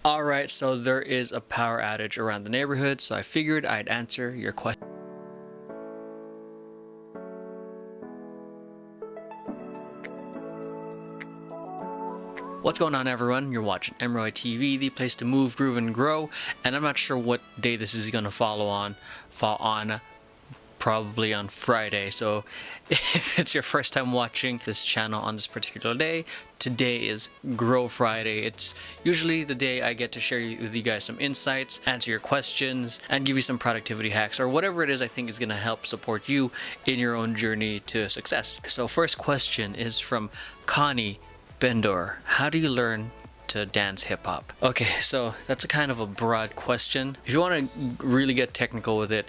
Alright, so there is a power outage around the neighborhood, so I figured I'd answer your question. What's going on, everyone? You're watching Emroy TV, the place to move, groove, and grow. And I'm not sure what day this is going to fall on, probably on Friday. So if it's your first time watching this channel on this particular day, today is Grow Friday. It's usually the day I get to share with you guys some insights, answer your questions, and give you some productivity hacks or whatever it is I think is going to help support you in your own journey to success. So first question is from Connie Bendor. How do you learn to dance hip hop? Okay, so that's a kind of a broad question. If you want to really get technical with it,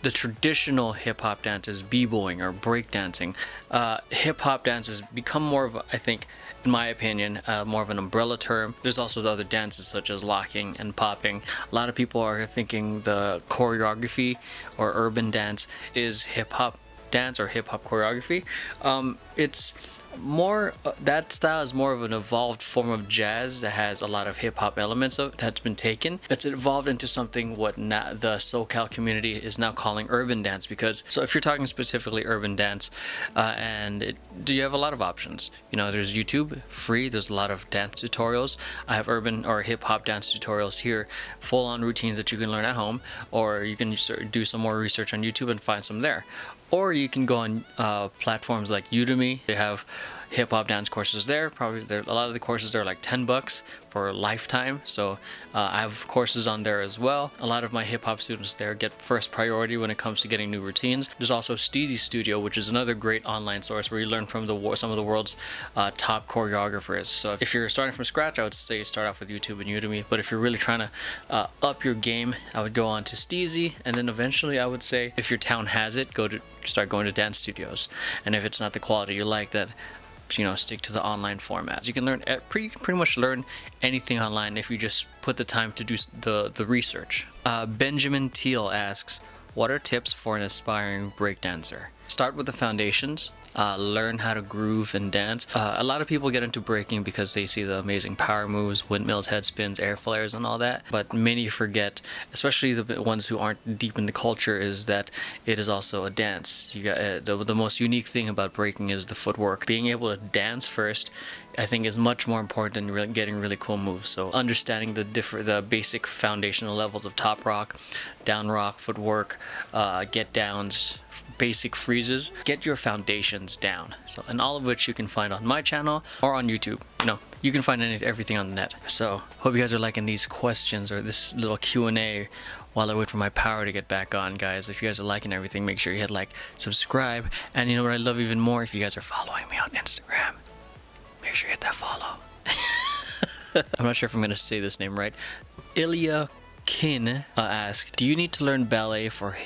the traditional hip hop dance is b-boying or breakdancing. Hip hop dance has become more of, I think, in my opinion, more of an umbrella term. There's also the other dances such as locking and popping. A lot of people are thinking the choreography or urban dance is hip hop dance or hip hop choreography. It's more that style is more of an evolved form of jazz that has a lot of hip-hop elements of that's been taken. It's evolved into something what the SoCal community is now calling urban dance. Because so if you're talking specifically urban dance, do you have a lot of options? You know, there's YouTube free, there's a lot of dance tutorials. I have urban or hip-hop dance tutorials here, full-on routines that you can learn at home, or you can do some more research on YouTube and find some there. Or you can go on platforms like Udemy. They have hip hop dance courses there. Probably a lot of the courses there are like $10 for a lifetime. So I have courses on there as well. A lot of my hip hop students there get first priority when it comes to getting new routines. There's also Steezy Studio, which is another great online source where you learn from some of the world's top choreographers. So if you're starting from scratch, I would say start off with YouTube and Udemy. But if you're really trying to up your game, I would go on to Steezy, and then eventually I would say if your town has it, start going to dance studios. And if it's not the quality you like, that, you know, stick to the online formats. You can learn pretty much learn anything online if you just put the time to do the research. Benjamin Teal asks, what are tips for an aspiring breakdancer? Start with the foundations. Learn how to groove and dance. A lot of people get into breaking because they see the amazing power moves, windmills, head spins, air flares, and all that. But many forget, especially the ones who aren't deep in the culture, is that it is also a dance. You got the most unique thing about breaking is the footwork. Being able to dance first, I think, is much more important than getting really cool moves. So understanding the basic foundational levels of top rock, down rock, footwork, get downs, basic freezes, get your foundations down. So, and all of which you can find on my channel or on YouTube. You know, you can find everything on the net. So hope you guys are liking these questions or this little Q&A while I wait for my power to get back on, guys. If you guys are liking everything, make sure you hit like, subscribe, and you know what I love even more? If you guys are following me on Instagram, make sure you hit that follow. I'm not sure if I'm gonna say this name right. Ilya Kin asked, do you need to learn ballet for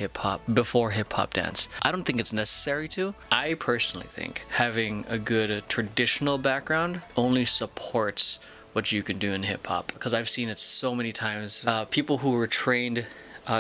before hip-hop dance? I don't think it's necessary to. I personally think having a good traditional background only supports what you can do in hip-hop, because I've seen it so many times. People who were trained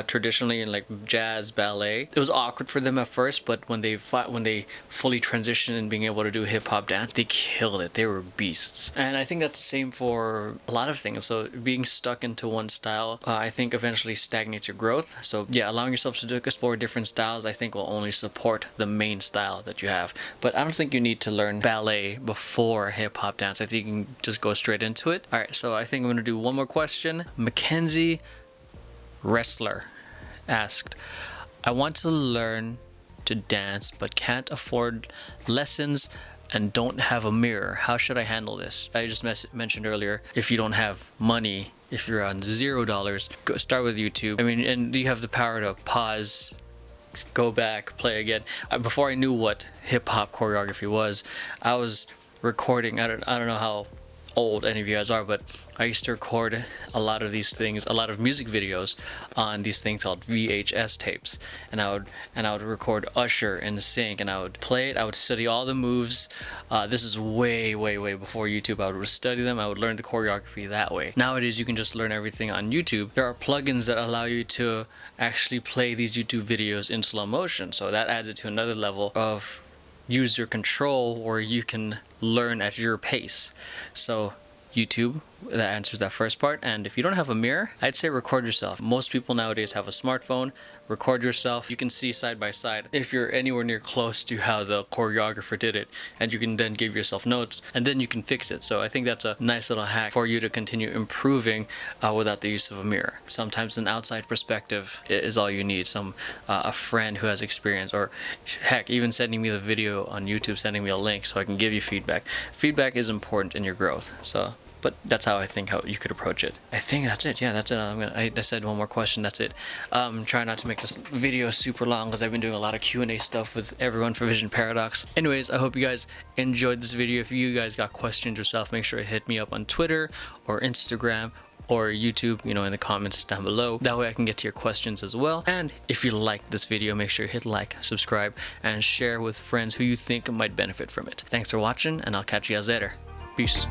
traditionally in like jazz, ballet, it was awkward for them at first, but when they fully transitioned and being able to do hip-hop dance, they killed it. They were beasts. And I think that's the same for a lot of things. So being stuck into one style, I think eventually stagnates your growth. So yeah, allowing yourself to explore different styles, I think, will only support the main style that you have. But I don't think you need to learn ballet before hip-hop dance. I think you can just go straight into it. All right, so I think I'm gonna do one more question. Mackenzie Wrestler asked, I want to learn to dance but can't afford lessons and don't have a mirror. How should I handle this? I just mentioned earlier, if you don't have money, if you're on $0, go start with YouTube. I mean, and you have the power to pause, go back, play again. Before I knew what hip-hop choreography was, I was recording, I don't know how old any of you guys are, but I used to record a lot of these things, a lot of music videos on these things called VHS tapes, and I would record Usher and Sync, and I would play it. I would study all the moves. This is way before YouTube. I would study them. I would learn the choreography that way. Nowadays you can just learn everything on YouTube. There are plugins that allow you to actually play these YouTube videos in slow motion, so that adds it to another level of user control where you can learn at your pace. So YouTube that answers that first part. And if you don't have a mirror, I'd say record yourself. Most people nowadays have a smartphone. Record yourself. You can see side by side if you're anywhere near close to how the choreographer did it, and you can then give yourself notes, and then you can fix it. So I think that's a nice little hack for you to continue improving without the use of a mirror. Sometimes an outside perspective is all you need. A friend who has experience, or heck, even sending me the video on YouTube, sending me a link so I can give you feedback. Feedback is important in your growth. So but that's how I think how you could approach it. I think that's it. Yeah, that's it. I said one more question. That's it. Try not to make this video super long because I've been doing a lot of Q&A stuff with everyone for Vision Paradox. Anyways, I hope you guys enjoyed this video. If you guys got questions yourself, make sure to hit me up on Twitter or Instagram or YouTube, in the comments down below. That way I can get to your questions as well. And if you like this video, make sure you hit like, subscribe, and share with friends who you think might benefit from it. Thanks for watching, and I'll catch you guys later. Peace.